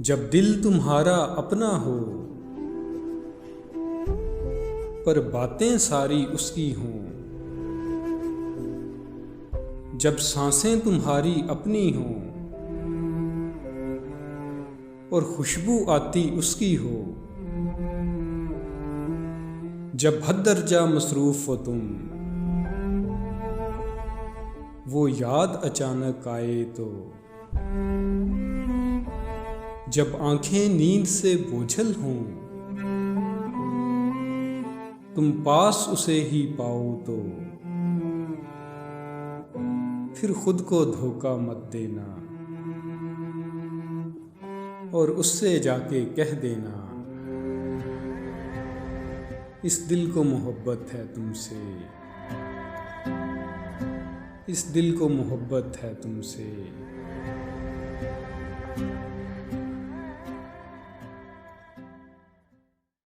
जब दिल तुम्हारा अपना हो पर बातें सारी उसकी हों, जब सांसें तुम्हारी अपनी हों और खुशबू आती उसकी हो, जब हद दर्जा मसरूफ हो तुम, वो याद अचानक आए तो, जब आंखें नींद से बोझल हों, तुम पास उसे ही पाओ तो, फिर खुद को धोखा मत देना और उससे जाके कह देना, इस दिल को मोहब्बत है तुमसे, इस दिल को मोहब्बत है तुमसे।